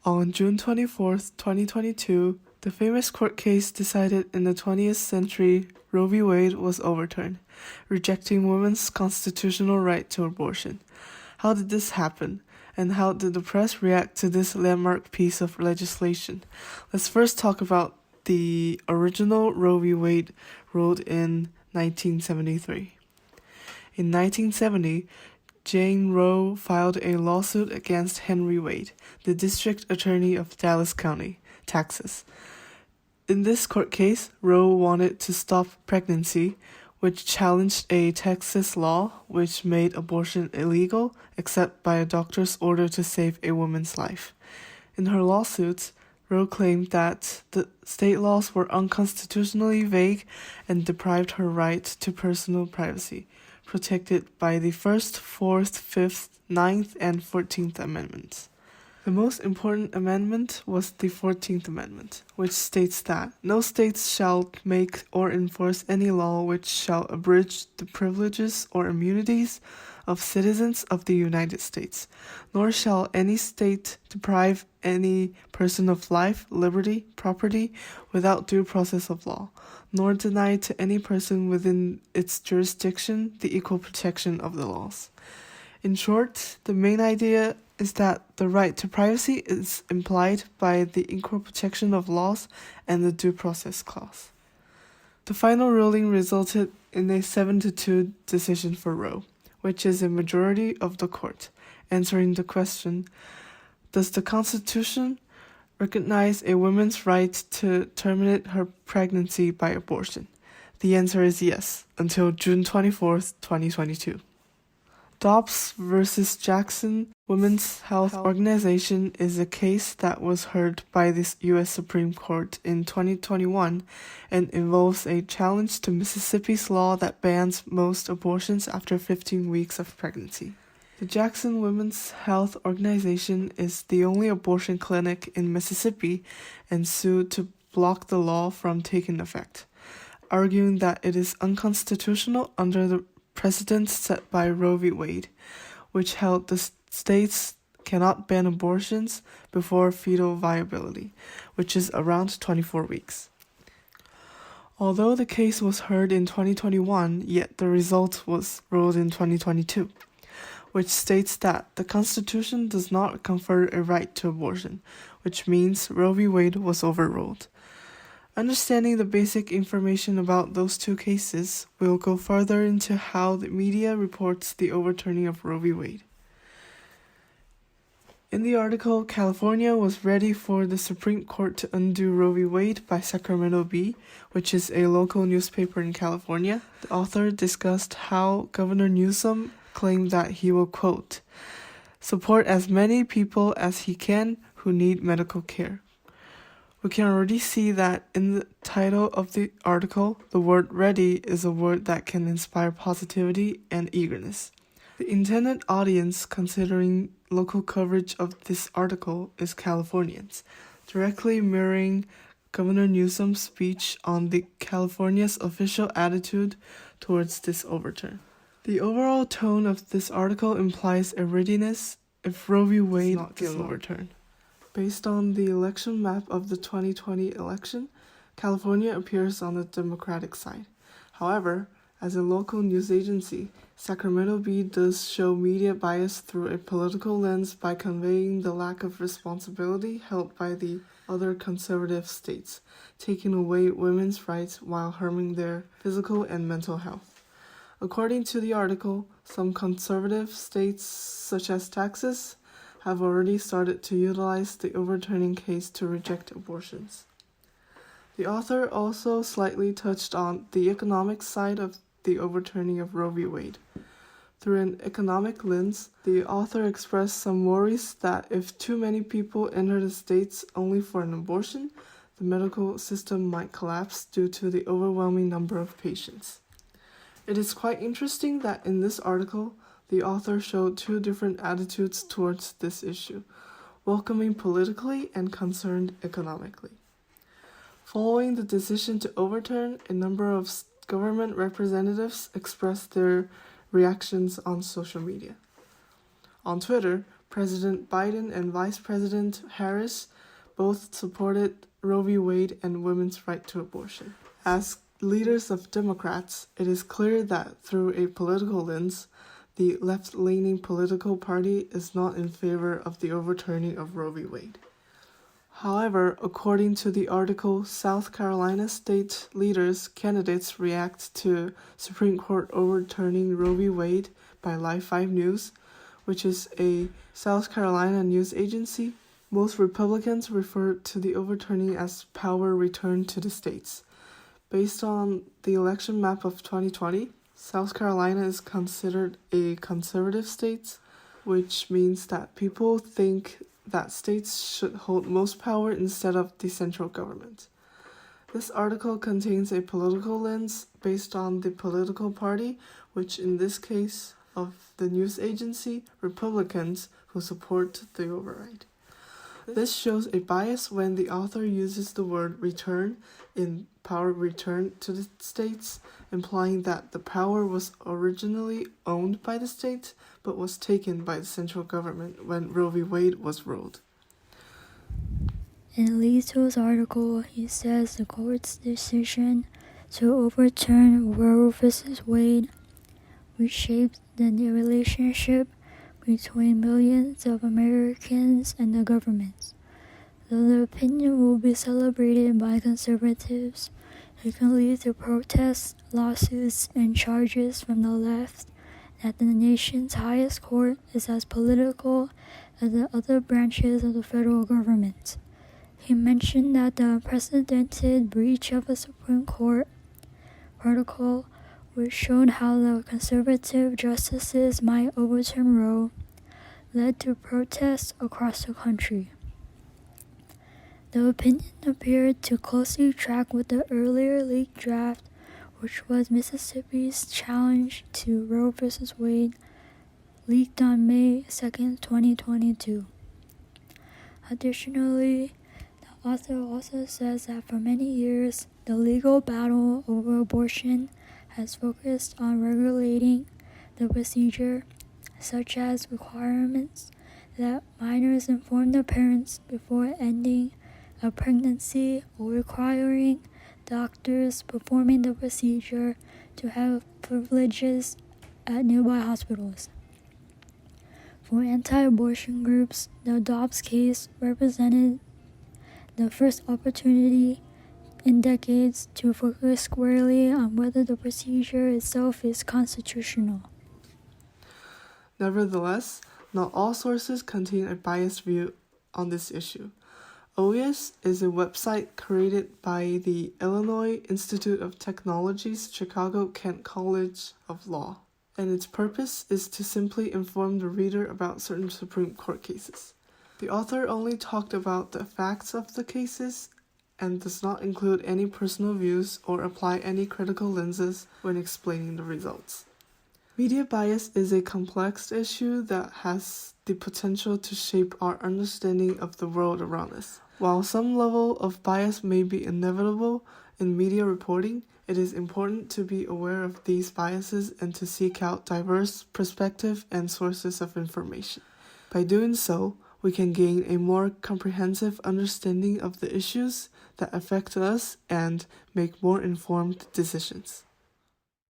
On June 24, 2022, the famous court case decided in the 20th century Roe v. Wade was overturned, rejecting women's constitutional right to abortion. How did this happen? And how did the press react to this landmark piece of legislation? Let's first talk about the original Roe v. Wade ruled in 1973. In 1970, Jane Roe filed a lawsuit against Henry Wade, the district attorney of Dallas County, Texas. In this court case, Roe wanted to stop pregnancy, which challenged a Texas law which made abortion illegal except by a doctor's order to save a woman's life. In her lawsuits, Roe claimed that the state laws were unconstitutionally vague and deprived her right to personal privacy, protected by the First, Fourth, Fifth, Ninth, and 14th Amendments. The most important amendment was the 14th Amendment, which states that no states shall make or enforce any law which shall abridge the privileges or immunities of citizens of the United States, nor shall any state deprive any person of life, liberty, property without due process of law, nor deny to any person within its jurisdiction the equal protection of the laws. In short, the main idea is that the right to privacy is implied by the equal protection of laws and the due process clause. The final ruling resulted in a 7-2 decision for Roe, which is a majority of the court, answering the question, does the Constitution recognize a woman's right to terminate her pregnancy by abortion? The answer is yes, until June 24th, 2022. Dobbs versus Jackson Women's Health Organization is a case that was heard by the U.S. Supreme Court in 2021 and involves a challenge to Mississippi's law that bans most abortions after 15 weeks of pregnancy. The Jackson Women's Health Organization is the only abortion clinic in Mississippi and sued to block the law from taking effect, arguing that it is unconstitutional under the precedents set by Roe v. Wade, which held the states cannot ban abortions before fetal viability, which is around 24 weeks. Although the case was heard in 2021, yet the result was ruled in 2022, which states that the Constitution does not confer a right to abortion, which means Roe v. Wade was overruled. Understanding the basic information about those two cases, we'll go further into how the media reports the overturning of Roe v. Wade. In the article, California was ready for the Supreme Court to undo Roe v. Wade by Sacramento Bee, which is a local newspaper in California. The author discussed how Governor Newsom claimed that he will, quote, support as many people as he can who need medical care. We can already see that in the title of the article, the word ready is a word that can inspire positivity and eagerness. The intended audience, considering local coverage of this article, is Californians, directly mirroring Governor Newsom's speech on the California's official attitude towards this overturn. The overall tone of this article implies a readiness if Roe v. Wade is overturned. Based on the election map of the 2020 election, California appears on the Democratic side. However, as a local news agency, Sacramento Bee does show media bias through a political lens by conveying the lack of responsibility held by the other conservative states, taking away women's rights while harming their physical and mental health. According to the article, some conservative states, such as Texas, have already started to utilize the overturning case to reject abortions. The author also slightly touched on the economic side of the overturning of Roe v. Wade. Through an economic lens, the author expressed some worries that if too many people enter the states only for an abortion, the medical system might collapse due to the overwhelming number of patients. It is quite interesting that in this article, the author showed two different attitudes towards this issue, welcoming politically and concerned economically. Following the decision to overturn, a number of government representatives expressed their reactions on social media. On Twitter, President Biden and Vice President Harris both supported Roe v. Wade and women's right to abortion. As leaders of Democrats, it is clear that through a political lens, the left-leaning political party is not in favor of the overturning of Roe v. Wade. However, according to the article, South Carolina state leaders' candidates react to Supreme Court overturning Roe v. Wade by Live 5 News, which is a South Carolina news agency. Most Republicans refer to the overturning as power returned to the states. Based on the election map of 2020, South Carolina is considered a conservative state, which means that people think that states should hold most power instead of the central government. This article contains a political lens based on the political party, which in this case of the news agency, Republicans who support the override. This shows a bias when the author uses the word return in power returned to the states, implying that the power was originally owned by the states but was taken by the central government when Roe v. Wade was ruled. In Lito's article, he says the court's decision to overturn Roe v. Wade reshaped the relationship between millions of Americans and the government. Though the opinion will be celebrated by conservatives, it can lead to protests, lawsuits, and charges from the left that the nation's highest court is as political as the other branches of the federal government. He mentioned that the unprecedented breach of a Supreme Court protocol, which showed how the conservative justices might overturn Roe, led to protests across the country. The opinion appeared to closely track with the earlier leaked draft, which was Mississippi's challenge to Roe v. Wade, leaked on May 2, 2022. Additionally, the author also says that for many years, the legal battle over abortion has focused on regulating the procedure, such as requirements that minors inform their parents before ending a pregnancy or requiring doctors performing the procedure to have privileges at nearby hospitals. For anti-abortion groups, the Dobbs case represented the first opportunity in decades to focus squarely on whether the procedure itself is constitutional. Nevertheless, not all sources contain a biased view on this issue. OIS is a website created by the Illinois Institute of Technology's Chicago-Kent College of Law, and its purpose is to simply inform the reader about certain Supreme Court cases. The author only talked about the facts of the cases and does not include any personal views or apply any critical lenses when explaining the results. Media bias is a complex issue that has the potential to shape our understanding of the world around us. While some level of bias may be inevitable in media reporting, it is important to be aware of these biases and to seek out diverse perspectives and sources of information. By doing so, we can gain a more comprehensive understanding of the issues that affect us and make more informed decisions.